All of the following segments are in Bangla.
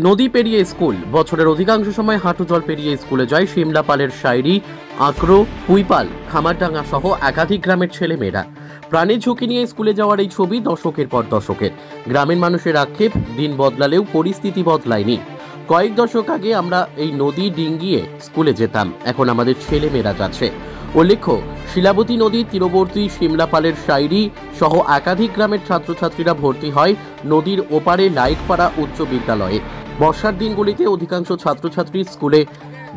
নদী পেরিয়ে স্কুল, বছরের অধিকাংশ সময় হাঁটু জল পেরিয়ে স্কুলে যায় শিমলাপালের শাইরি, আঁকড়ো, কুইপাল, খামারডাঙ্গা সহ একাধিক গ্রামের ছেলেমেয়েরা। প্রাণের ঝুঁকি নিয়ে স্কুলে যাওয়ার এই ছবি দশকের পর দশকের। গ্রামের মানুষের আক্ষেপ, দিন বদলালেও পরিস্থিতি বদলায়নি। কয়েক দশক আগে আমরা এই নদী ডিঙ্গিয়ে স্কুলে যেতাম, এখন আমাদের ছেলেমেয়েরা যাচ্ছে। উল্লেখ্য, শিলাবতী নদীর তীরবর্তী শিমলাপালের শাইরি সহ একাধিক গ্রামের ছাত্রছাত্রীরা ভর্তি হয় নদীর ওপারে লাইকপাড়া উচ্চ বিদ্যালয়ে। বর্ষার দিনগুলিতে অধিকাংশ ছাত্রছাত্রী স্কুলে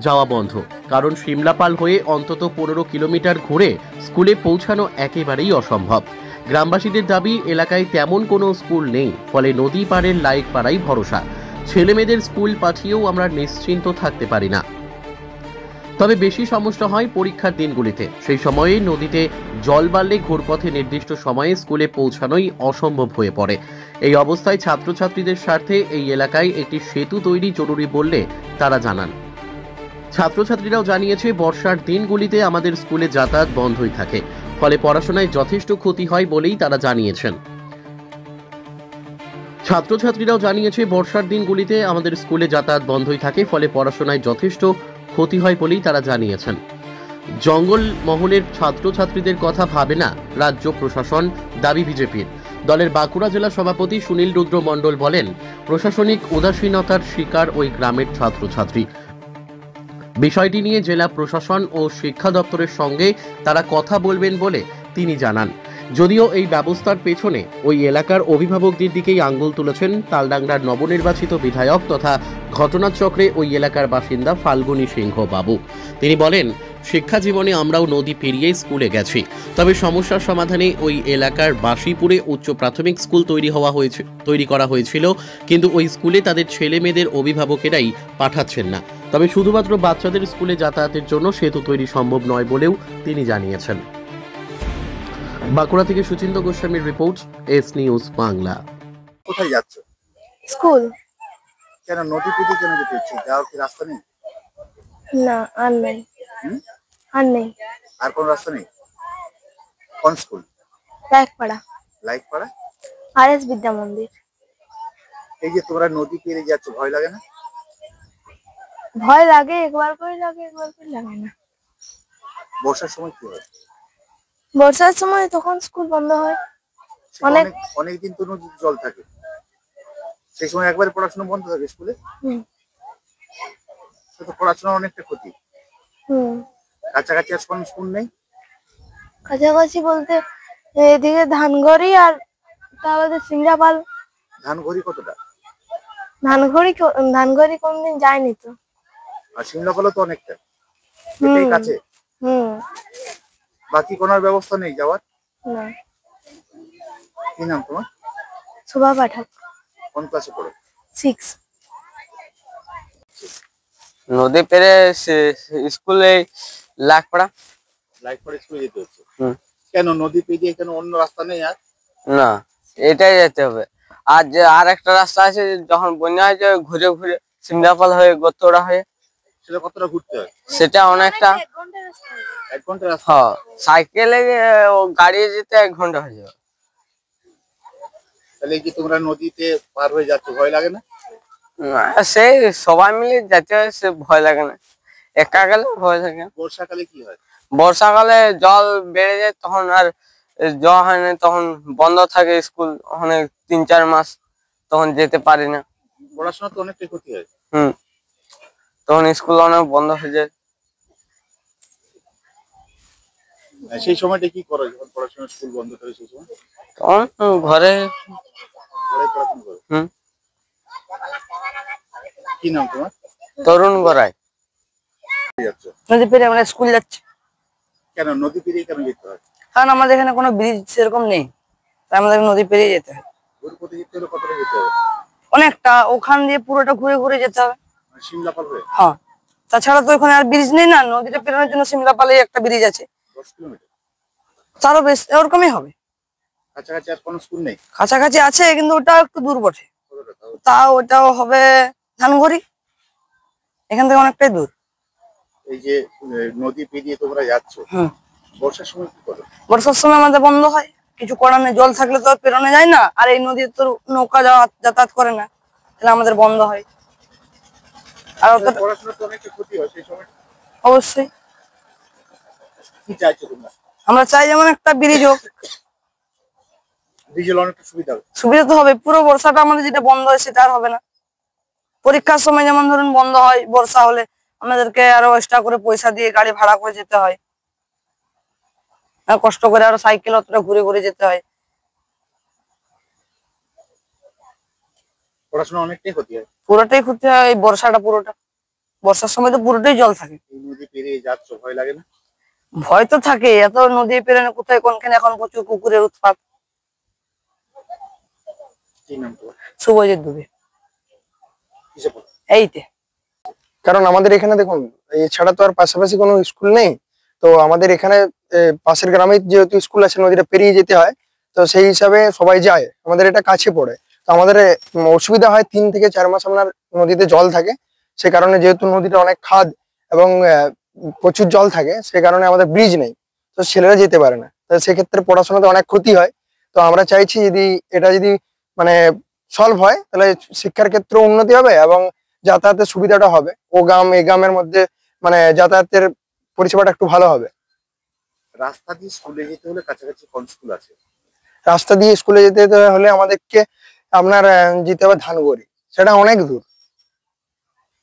যাওয়া বন্ধ, কারণ শিমলাপাল হয়ে অন্তত 15 কিলোমিটার ঘুরে স্কুলে পৌঁছানো একেবারেই অসম্ভব। গ্রামবাসীদের দাবি, এলাকায় তেমন কোনো স্কুল নেই, ফলে নদী পাড়ের লাইকপাড়াই ভরসা। ছেলেমেয়েদের স্কুল পাঠিয়েও আমরা নিশ্চিন্ত থাকতে পারি না। তবে বেশি সমস্যা হয় পরীক্ষার দিনগুলিতে। সেই সময়ে নদীতে জল বাড়লে ঘুরপথে নির্দিষ্ট সময়ে স্কুলে পৌঁছানোই অসম্ভব হয়ে পড়ে। এই অবস্থায় ছাত্রছাত্রীদের স্বার্থে এই এলাকায় একটি সেতু তৈরি জরুরি বললে তারা জানান। ছাত্রছাত্রীরাও জানিয়েছে, বর্ষার দিনগুলিতে আমাদের স্কুলে যাতায়াত বন্ধই থাকে, ফলে পড়াশোনায় যথেষ্ট ক্ষতি হয় বলেই তারা জানিয়েছেন। ছাত্রছাত্রীরাও জানিয়েছে, বর্ষার দিনগুলিতে আমাদের স্কুলে যাতায়াত বন্ধই থাকে, ফলে পড়াশোনায় যথেষ্ট ক্ষতি হয় বলেই তারা জানিয়েছেন। জঙ্গল মহলের ছাত্রছাত্রীদের কথা ভাবে না রাজ্য প্রশাসন, দাবি বিজেপির। দলের বাঁকুড়া জেলা সভাপতি সুনীল রুদ্র মণ্ডল বলেন, প্রশাসনিক উদাসীনতার শিকার ওই গ্রামের ছাত্রছাত্রী। বিষয়টি নিয়ে জেলা প্রশাসন ও শিক্ষা দপ্তরের সঙ্গে তারা কথা বলবেন বলে তিনি জানান। যদিও এই ব্যবস্থার পেছনে ওই এলাকার অভিভাবকদের দিকেই আঙ্গুল তুলেছেন তালডাংরার নবনির্বাচিত বিধায়ক তথা ঘটনাচক্রে ওই এলাকার বাসিন্দা ফাল্গুনী সিংহ বাবু। তিনি বলেন, শিক্ষা জীবনে আমরাও নদী পেরিয়ে স্কুলে গেছি, তবে সমস্যার সমাধানে ওই এলাকার বাসিপুরে উচ্চ প্রাথমিক স্কুল তৈরি করা হয়েছিল, কিন্তু ওই স্কুলে তাদের ছেলে মেয়েদের অভিভাবকেরাই পাঠাচ্ছেন না। তবে শুধুমাত্র বাচ্চাদের স্কুলে যাতায়াতের জন্য সেতু তৈরি সম্ভব নয় বলেও তিনি জানিয়েছেন। বাঁকুড়া থেকে সুচিন্ত গোস্বামীর রিপোর্ট, এস নিউজ বাংলা। কোথায় যাচ্ছ? স্কুল। কেন নদী পেরিয়ে কেন যেতে হচ্ছে? যাওয়ার কি রাস্তা নেই? না, আর নেই। আর নেই। আর কোন রাস্তা নেই? কোন স্কুল? লাইকপাড়া। লাইকপাড়া? আরএস বিদ্যা মন্দির। এই যে তোমরা নদী পেরিয়ে যাচ্ছ, ভয় লাগে না? ভয় লাগে, একবার করে লাগে, একবার করে লাগে না। বর্ষার সময় কি হয়? বর্ষার সময় তখন স্কুল বন্ধ হয়। অনেক দিন তো নদীর জল থাকে, সেই সময় একবারে পড়াশোনা বন্ধ থাকে স্কুলে। তো পড়াশোনার অনেকটা ক্ষতি। কাছাকাছি আর কোন স্কুল নেই? কাছাকাছি বলতে এদিকে ধানগড়ি আর তারপরে সিংড়াপাল। ধানগড়ি কতটা? ধানগড়ি কোনদিন যায়নি তো। আর সিংড়াপালও তো অনেকটা, এটাই কাছে। বাকি কোনো ব্যবস্থা নেই যাওয়ার? না। কি নাম তোমার? শোভা পাঠক। কোন ক্লাসে পড়ো? 6। নদী পেরে স্কুলে লাইকপাড়া স্কুলে যেতে হচ্ছে। কেন নদী পেরিয়ে? কেন অন্য রাস্তা নেই? আর না, এটাই যেতে হবে। আর যে আর একটা রাস্তা আছে, যখন বন্যা হয়েছে ঘুরে ঘুরে সিমলাপাল হয়ে গোতরা হয়ে, সেটা কতটা ঘুরতে হয়? সেটা অনেকটা। 1 ঘন্টা রাস্তা? হ্যাঁ, সাইকেলে গাড়ি যেতে 1 ঘন্টা হয়ে যাবে। তাহলে কি তোমরা নদীতে পার হয়ে যাচ্ছ, ভয় লাগে না? সেই সবাই মিলে যেতে হয়, সে ভয় লাগে না। একা গেলে ভয় থাকে। বর্ষাকালে কি হয়? বর্ষাকালে জল বেড়ে যায়, তখন আর যাওয়া হয় না, তখন বন্ধ থাকে স্কুল অনেক 3-4 মাস, তখন যেতে পারি না। পড়াশোনা তো অনেকটাই ক্ষতি হয়। তখন স্কুল অনেক বন্ধ হয়ে যায়। সেই সময়টা কি করো যখন পড়াশোনা স্কুল বন্ধ থাকে? সেই সময় তখন ঘরে পড়াশোনা করো। কি নাম তোমার? তরুণ গড়াই। নদী পেরিয়ে আমরা স্কুল যাচ্ছি। কেন নদী পেরিয়ে কেন যেতে হয়? কারণ আমাদের এখানে কোনো ব্রিজ সেরকম নেই, তাই আমাদের নদী পেরিয়ে যেতে হয়। ঘুরপথে যেতে হলে কতটা যেতে হবে? অনেকটা, ওখান দিয়ে পুরোটা ঘুরে ঘুরে যেতে হবে। শিমলাপাল হয়ে? হ্যাঁ, তাছাড়া তো ওখানে আর ব্রিজ নেই না, নদীটা পেরোনোর জন্য শিমলাপালে একটা ব্রিজ আছে। 10 কিলোমিটার? তারও বেশ, ওরকমই হবে। কাছাকাছি আর কোনো স্কুল নেই? কাছাকাছি আছে, কিন্তু ওটাও একটু দূর বটে। তাও ওটাও হবে ধানগড়ি, এখান থেকে অনেকটাই দূর। এই যে নদী পেরিয়ে তোমরা যাচ্ছ, বর্ষার সময় কি করো? বর্ষার সময় আমাদের বন্ধ হয়, কিছু করার নেই। জল থাকলে তো পেরোনো যায় না, আর এই নদীতে তো নৌকা যাতায়াত করে না, তাহলে আমাদের বন্ধ হয়। আর অত পড়াশোনার তো অনেকটা ক্ষতি হয় সেই সময়। অবশ্যই কি চাইছো তোমরা? আমরা চাই যেমন একটা ব্রিজ হোক, ডিজেল অনেকটা সুবিধা হবে। সুবিধা তো হবে। পুরো বর্ষাটা আমাদের যেটা বন্ধ হয় সেটা আর হবে না। পরীক্ষার সময় যেমন ধরুন বন্ধ হয় বর্ষা হলে, আমাদেরকে আরো এক্সট্রা করে পয়সা দিয়ে গাড়ি ভাড়া করে যেতে হয়, আর কষ্ট করে আরো সাইকেল অতটা ঘুরে ঘুরে যেতে হয়। পড়াশোনা অনেকটাই ক্ষতি হয়। পুরোটাই ক্ষতি হয় এই বর্ষাটা, পুরোটা বর্ষার সময় তো পুরোটাই জল থাকে। এই নদী পেরিয়ে যাচ্ছ, ভয় লাগে না? ভয় তো থাকে, এত নদী পেরোনো কোথায় কোনখানে এখন প্রচুর কুকুরের উৎপাত। কি নাম তোমার? শুভজিৎ দুবে। কিসে পড়ো? এইতে কারণ আমাদের এখানে দেখুন এছাড়া তো আর পাশাপাশি কোনো স্কুল নেই। তো আমাদের এখানে পাশের গ্রামে যেহেতু স্কুল আছে, নদীটা পেরিয়ে যেতে হয়, তো সেই হিসাবে সবাই যায়। আমাদের এটা কাছে পড়ে, তো আমাদের অসুবিধা হয় 3 থেকে 4 মাস আপনার নদীতে জল থাকে। সে কারণে যেহেতু নদীটা অনেক খাদ এবং প্রচুর জল থাকে, সে কারণে আমাদের ব্রিজ নেই, তো ছেলেরা যেতে পারে না। তো সেক্ষেত্রে পড়াশোনাতে অনেক ক্ষতি হয়। তো আমরা চাইছি যদি এটা যদি মানে সলভ হয়, তাহলে শিক্ষার ক্ষেত্রে উন্নতি হবে এবং যাতায়াতের সুবিধাটা হবে। ও গ্রাম এই গ্রামের মধ্যে মানে যাতায়াতের পরিষেবাটা একটু ভালো হবে। রাস্তা দিয়ে স্কুলে যেতে হলে কাছাকাছি কোন স্কুল আছে? রাস্তা দিয়ে স্কুলে যেতে হলে আমাদেরকে আপনার যেতে হবে ধানগড়ি, সেটা অনেক দূর।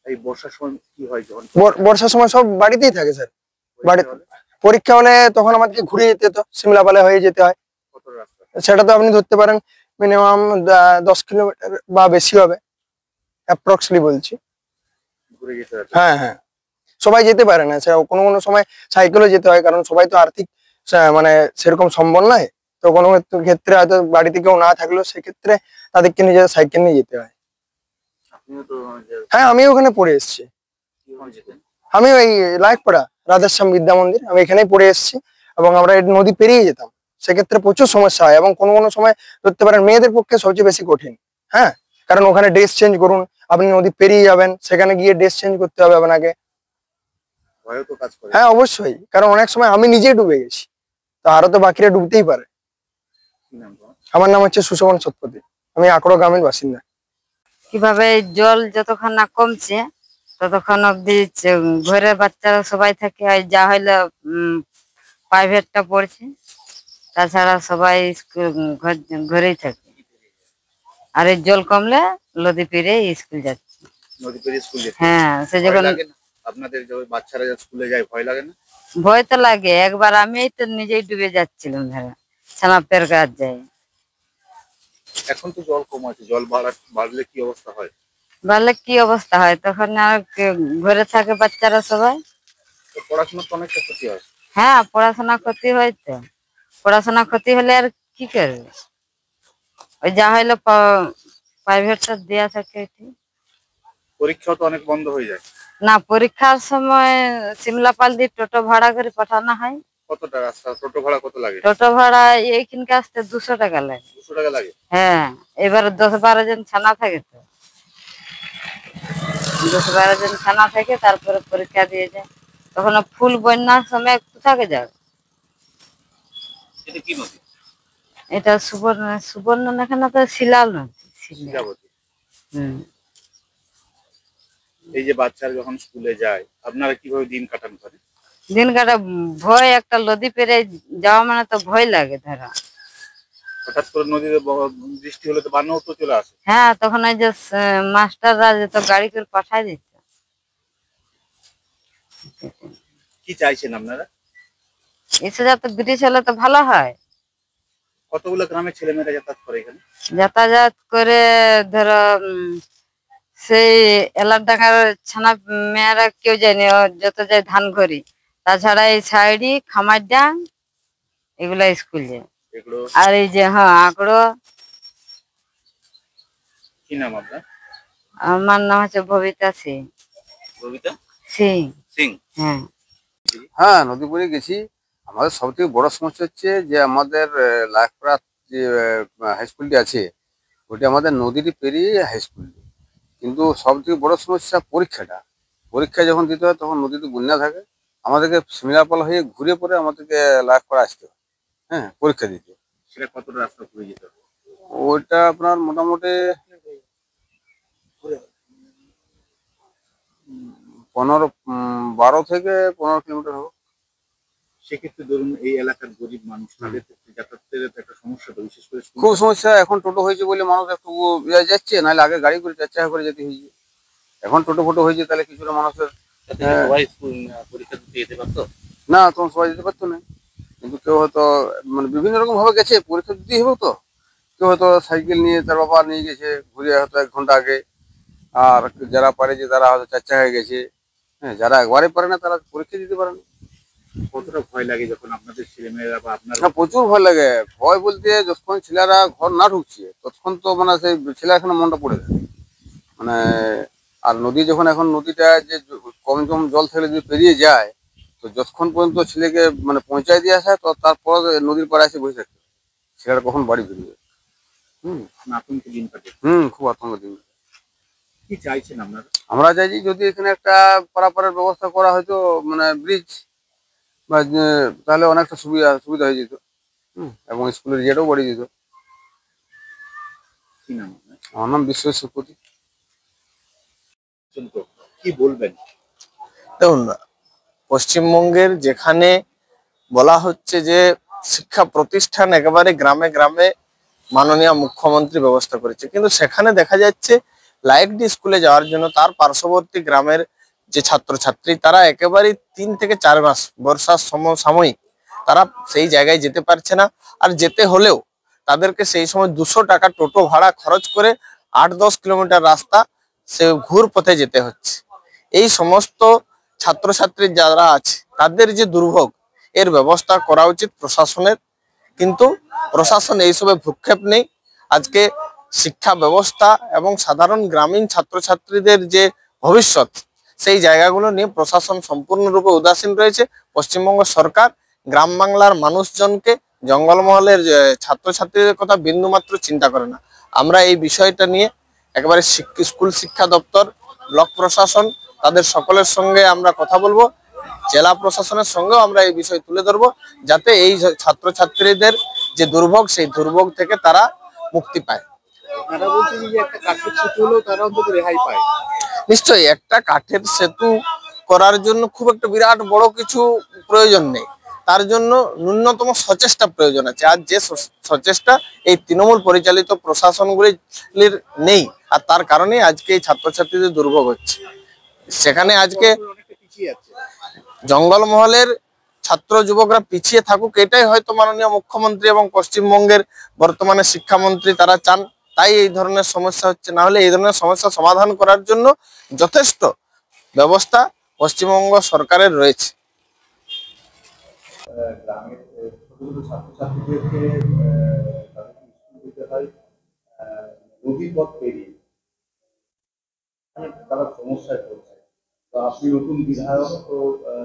এই বর্ষার সময় কি হয় যখন বর্ষার সময় সব বাড়িতেই থাকে স্যার। বাড়ি পরীক্ষা হলে? পরীক্ষা হলে তখন আমাদেরকে ঘুরে যেতে হতো, সিমলাপালে হয়ে যেতে হয়। কত রাস্তা? সেটা তো আপনি ধরতে পারেন মিনিমাম 10 কিলোমিটার বা বেশি হবে, অ্যাপ্রক্সলি বলছি। ঘুরে যেতে হবে। হ্যাঁ হ্যাঁ, সবাই যেতে পারে না, কোনো কোনো সময় সাইকেলে যেতে হয়, কারণ সবাই তো আর্থিক মানে সেরকম সম্বল নয়। তো কোনো ক্ষেত্রে হয়তো বাড়িতে কেউ না থাকলেও সেক্ষেত্রে তাদেরকে নিজের সাইকেল নিয়ে যেতে হয়। আপনিও তো হ্যাঁ, আমি ওখানে পড়ে এসেছি। কিভাবে যেতেন? আমি ওই লাইকপাড়া রাধেশ্যাম বিদ্যা মন্দির, আমি এখানেই পড়ে এসেছি। এবং আমরা এই নদী পেরিয়ে যেতাম, সেক্ষেত্রে প্রচুর সমস্যা হয় এবং কোনো কোনো সময় ধরতে পারেন মেয়েদের পক্ষে সবচেয়ে বেশি কঠিন। হ্যাঁ, কারণ ওখানে ড্রেস চেঞ্জ করুন, আপনি নদী পেরিয়ে যাবেন, সেখানে গিয়ে ড্রেস চেঞ্জ করতে হবে আপনাকে। ভয়ও তো কাজ করে। হ্যাঁ অবশ্যই, কারণ অনেক সময় আমি নিজেই ডুবে গেছি, তো আরো তো বাকিরা ডুবতেই পারে। কি নাম তোমার? আমার নাম হচ্ছে সুশোভন সৎপতি, আমি আকড়ো গ্রামের বাসিন্দা। কিভাবে জল যতক্ষণ না কমছে ততক্ষণ অব্দি ঘরে বাচ্চারা সবাই থাকে, আর যা হইলো প্রাইভেটটা পড়ছে, তাছাড়া সবাই ঘরেই থাকে। আর এই জল কমলে নদী পেরে স্কুল যাচ্ছে। নদী পেরিয়ে স্কুল যেতে? হ্যাঁ, সে ভয় যখন লাগে না? আপনাদের যে বাচ্চারা যা স্কুলে যায় ভয় লাগে না? ভয় তো লাগে, একবার আমি তো নিজেই ডুবে যাচ্ছিলাম, ধরা ছানাপের কাজ যায়। এখন তো জল কম আছে, জল বাড়লে কি অবস্থা হয়? বললে কি অবস্থা হয়, তখন আর ঘরে থাকে বাচ্চারা সবাই। তো পড়াশোনার তো অনেকটা ক্ষতি হয়। হ্যাঁ, পড়াশোনা ক্ষতি হয় তো। পড়াশোনা ক্ষতি হলে আর কি করবে, ওই যা হইলো প্রাইভেটটা দেয়া থাকে। পরীক্ষাও তো অনেক বন্ধ হয়ে যায়। না, পরীক্ষার সময় সিমলাপাল দিয়ে টোটো ভাড়া করে পাঠানো হয়। কতটা রাস্তা, টোটো ভাড়া কত লাগে? টোটো ভাড়া এইখানকে আসতে 200 টাকা লাগে। 200 টাকা লাগে? হ্যাঁ, এবার 10-12 জন ছানা থাকে, তো 10-12 জন ছানা থাকে, তারপরে পরীক্ষা দিয়ে যায়। তখন ফুল বন্যার সময় কোথাকে যাবে? এটা কি নদী? এটা সুবর্ণ না, তো শিলাল নদী। শিলাবতী। হম। এই যে বাচ্চারা যখন স্কুলে যায়, আপনারা কিভাবে দিন কাটান ঘরে? দিন কাটা ভয়, একটা নদী পেরে যাওয়া মানে তো ভয় লাগে ধরা। হঠাৎ করে নদীতে বৃষ্টি হলে তো বানও তো চলে আসে। হ্যাঁ, তখন ওই যে মাস্টাররা যেত গাড়ি করে পাঠাই দিত। কি চাইছেন আপনারা? এসে যাতে ব্রিজ হলে তো ভালো হয়। কতগুলো গ্রামের ছেলেমেয়েরা যাতায়াত করে এখানে? যাতায়াত করে ধরো সেই এলাকার ছানা মেয়েরা কেউ যায়নি, যত যায় ধানঘড়ি, তাছাড়া এই সাইডি খামারডাং এগুলা স্কুল যায়। এগুলো আর এই যে হ্যাঁ আকড়ো। কি নাম আপনার? আমার নাম হচ্ছে ববিতা সিং। ববিতা সিং। সিং। হ্যাঁ। হ্যাঁ, নদীপুরে গেছি। আমাদের সব থেকে বড় সমস্যা হচ্ছে যে আমাদের লাখপাড়া যে হাই স্কুলটি আছে, ওটি আমাদের নদীটি পেরিয়ে হাই স্কুল। কিন্তু সব থেকে বড় সমস্যা পরীক্ষা যখন দিতে হয় তখন নদীতে বন্যা থাকে, আমাদেরকে শিমলাপাল হয়ে ঘুরে পরে আমাদেরকে লাখপাড়া আসতে হয়। হ্যাঁ, পরীক্ষা দিতে। সেটা কতটা রাস্তা ঘুরে যেতে হবে? ওইটা আপনার মোটামুটি 12 থেকে 15 কিলোমিটার হবে। সেক্ষেত্রে ধরুন এই এলাকার গরিব মানুষ তাদের ক্ষেত্রে যাতায়াতের একটা সমস্যা, তো বিশেষ করে খুব সমস্যা। এখন টোটো হয়েছে বলে মানুষ একটু যাচ্ছে, নাহলে আগে গাড়ি করে 4 চাকা করে যেতে হয়েছে। এখন টোটো ফোটো হয়েছে, তাহলে কিছুটা মানুষের সবাই স্কুল পরীক্ষা দিতে যেতে পারতো না, তখন সবাই যেতে পারতো না। কিন্তু কেউ হয়তো মানে বিভিন্ন রকম ভাবে গেছে, পরীক্ষা দিতেই হবে তো। কেউ হয়তো সাইকেল নিয়ে তার বাবা নিয়ে গেছে, ঘুরে হয়তো 1 ঘন্টা আগে। আর যারা পারে যে তারা হয়তো 4 চাকায় গেছে। হ্যাঁ, যারা একবারে পারে না তারা পরীক্ষা দিতে পারে না। কতটা ভয় লাগে যখন আপনাদের ছেলেমেয়েরা বা আপনার না, প্রচুর ভয় লাগে। ভয় বলতে যখন ছেলেরা ঘর না ঢুকছে ততক্ষণ তো মানে সেই ছেলে এখানে মনটা পড়ে যায় মানে। আর নদী যখন এখন নদীটা যে কম জল থাকলে যদি পেরিয়ে যায়, তো যতক্ষণ পর্যন্ত ছেলেকে মানে পৌঁছায় দিয়ে আসে, তো তারপর নদীর পাড়ে এসে বসে থাকতে ছেলেরা কখন বাড়ি ফিরবে। আতঙ্ক দিন কাটে। খুব আতঙ্ক দিন। কি চাইছেন আপনারা? আমরা চাইছি যদি এখানে একটা পারাপারের ব্যবস্থা করা হয়তো, মানে ব্রিজ বা তাহলে অনেকটা সুবিধা হয়ে যেত। এবং স্কুলের ইয়েটাও বাড়িয়ে যেত। কি নাম আপনার? আমার নাম বিশ্বজিৎ সুপতি। কি বলবেন? দেখুন, পশ্চিমবঙ্গের যেখানে বলা হচ্ছে যে শিক্ষা প্রতিষ্ঠান একেবারে গ্রামে গ্রামে মাননীয় মুখ্যমন্ত্রী ব্যবস্থা করেছে, কিন্তু সেখানে দেখা যাচ্ছে লাইকডি স্কুলে যাওয়ার জন্য তার পার্শ্ববর্তী গ্রামের যে ছাত্রছাত্রী তারা একেবারে 3 থেকে 4 মাস বর্ষার সাময়িক তারা সেই জায়গায় যেতে পারছে না। আর যেতে হলেও তাদেরকে সেই সময় 200 টাকা টোটো ভাড়া খরচ করে 8-10 কিলোমিটার রাস্তা সে ঘুর পথে যেতে হচ্ছে। এই সমস্ত ছাত্রছাত্রী যারা আছে তাদের যে দুর্ভোগ, এর ব্যবস্থা করা উচিত প্রশাসনের, কিন্তু প্রশাসন এইসবে ভ্রুক্ষেপ নেই। আজকে শিক্ষা ব্যবস্থা এবং সাধারণ গ্রামীণ ছাত্রছাত্রীদের যে ভবিষ্যৎ, সেই জায়গাগুলো নিয়ে প্রশাসন সম্পূর্ণরূপে উদাসীন রয়েছে। পশ্চিমবঙ্গ সরকার গ্রাম বাংলার মানুষজনকে, জঙ্গলমহলের ছাত্রছাত্রীদের কথা বিন্দুমাত্র চিন্তা করে না। আমরা এই বিষয়টা নিয়ে একেবারে স্কুল শিক্ষা দপ্তর, ব্লক প্রশাসন তাদের সকলের সঙ্গে আমরা কথা বলবো, জেলা প্রশাসনের সঙ্গেও আমরা এই বিষয় তুলে ধরবো, যাতে এই ছাত্রছাত্রীদের যে দুর্ভোগ, সেই দুর্ভোগ থেকে তারা মুক্তি পায়। তারা বলছেন যে একটা কাঠের সেতু হলেও তারা অন্তত রেহাই পায়। নিশ্চয়ই একটা কাঠের সেতু করার জন্য খুব একটা বিরাট বড় কিছু প্রয়োজন নেই, তার জন্য ন্যূনতম সচেষ্টা প্রয়োজন আছে। আর যে সচেষ্টা এই তৃণমূল পরিচালিত প্রশাসনগুলির নেই, আর তার কারণে আজকে এই ছাত্রছাত্রীদের দুর্ভোগ হচ্ছে। সেখানে আজকে জঙ্গলমহলের ছাত্র যুবকরা পিছিয়ে থাকুক, এটাই হয়তো মাননীয় মুখ্যমন্ত্রী এবং পশ্চিমবঙ্গের বর্তমানে শিক্ষামন্ত্রী তারা চান, তাই এই ধরনের সমস্যা হচ্ছে। না হলে এই ধরনের সমস্যা সমাধান করার জন্য যথেষ্ট ব্যবস্থা পশ্চিমবঙ্গ সরকারের রয়েছে। গ্রামের ছোট ছোট ছাত্রছাত্রীদেরকে স্কুল দিতে হয় নদীর পথ পেরিয়ে, তারা সমস্যায় পড়ছে। তো আপনি নতুন বিধায়ক, তো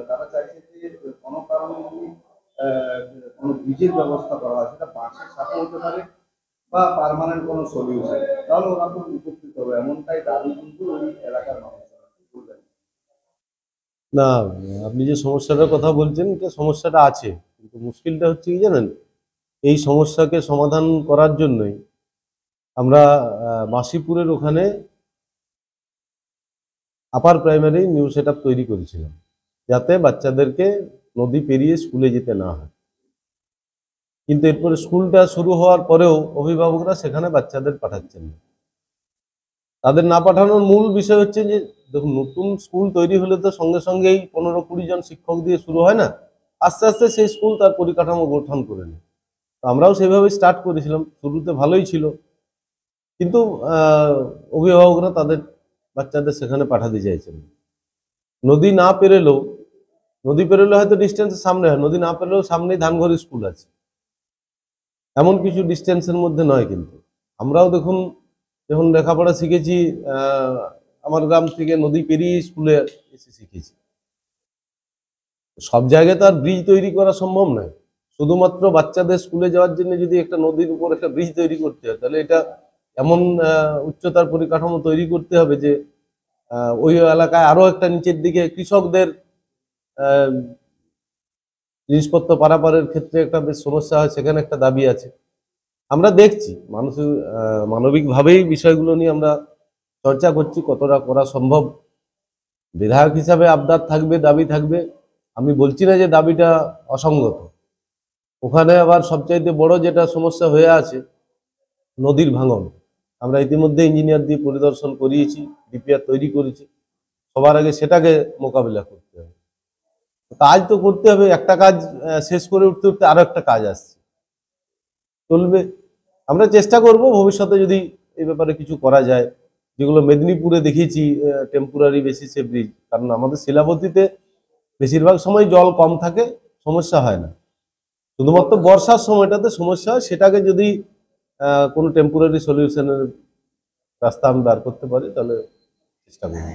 তারা চাইছে যে কোনো কারণে যদি কোনো ব্রিজের ব্যবস্থা করা হয়, সেটা বাঁশের সাথে হতে পারে বা পার্মানেন্ট কোনো সলিউশন, তাহলে ওরা খুব উপকৃত হবে, এমনটাই দাবি কিন্তু ওই এলাকার মানুষ। না, আপনি যে সমস্যাটার কথা বলছেন, এটা সমস্যাটা আছে, কিন্তু মুশকিলটা হচ্ছে কি জানেন, এই সমস্যাকে সমাধান করার জন্যই আমরা মাসিপুরের ওখানে upper primary new set up তৈরি করেছিলাম, যাতে বাচ্চাদেরকে নদী পেরিয়ে স্কুলে যেতে না হয়। কিন্তু এরপরে স্কুলটা শুরু হওয়ার পরেও অভিভাবকরা সেখানে বাচ্চাদের পাঠাচ্ছেন না। তাদের না পাঠানোর মূল বিষয় হচ্ছে যে দেখুন, নতুন স্কুল তৈরি হলে তো সঙ্গে সঙ্গেই 15-20 জন শিক্ষক দিয়ে শুরু হয় না, আস্তে আস্তে সেই স্কুল তার পরিকাঠামো গঠন করে নেয়। আমরাও সেভাবে স্টার্ট করেছিলাম, শুরুতে ভালোই ছিল, কিন্তু অভিভাবকরা তাদের বাচ্চাদের সেখানে পাঠাতে চাইছেন। নদী পেরোলে হয়তো ডিস্টেন্সের সামনে হয়, নদী না পেরোলেও সামনেই ধানঘর স্কুল আছে, এমন কিছু ডিস্টেন্সের মধ্যে নয়। কিন্তু আমরাও দেখুন, যখন লেখাপড়া শিখেছি, আমার গ্রাম থেকে নদী পেরিয়ে স্কুলে এসে শিখেছি। সব জায়গায় তো আর ব্রিজ তৈরি করা সম্ভব নয়। শুধুমাত্র বাচ্চাদের স্কুলে যাওয়ার জন্য যদি একটা নদীর উপর একটা ব্রিজ তৈরি করতে হয়, তাহলে এটা এমন উচ্চতার পরিকাঠামো তৈরি করতে হবে যে ওই এলাকায় আরো একটা নিচের দিকে কৃষকদের জিনিসপত্র পারাপারের ক্ষেত্রে একটা বেশ সমস্যা হয়, সেখানে একটা দাবি আছে। আমরা দেখছি মানুষের মানবিকভাবেই বিষয়গুলো নিয়ে আমরা চর্চা করছি, কতটা করা সম্ভব বিধায়ক হিসাবে আবদার থাকবে, দাবি থাকবে। আমি বলছি না যে দাবিটা অসঙ্গত। ওখানে আবার সবচাইতে বড় যেটা সমস্যা হয়ে আছে নদীর ভাঙন। আমরা ইতিমধ্যে ইঞ্জিনিয়ার দিয়ে পরিদর্শন করিয়েছি, ডিপিআর তৈরি করেছি। সবার আগে সেটাকে মোকাবিলা করতে হবে। কাজ তো করতে হবে, একটা কাজ শেষ করে উঠতে উঠতে আরো একটা কাজ আসছে, চলবে। আমরা চেষ্টা করব ভবিষ্যতে যদি এই ব্যাপারে কিছু করা যায়, যেগুলো মেদিনীপুরে দেখেছি টেম্পোরারি বেসিসে ব্রিজ। কারণ আমাদের শিলাবতীতে বেশিরভাগ সময় জল কম থাকে, সমস্যা হয় না। শুধুমাত্র বর্ষার সময়টাতে সমস্যা হয়, সেটাকে যদি কোনো টেম্পোরারি সলিউশনের রাস্তা আমি বার করতে পারি তাহলে চেষ্টা করব।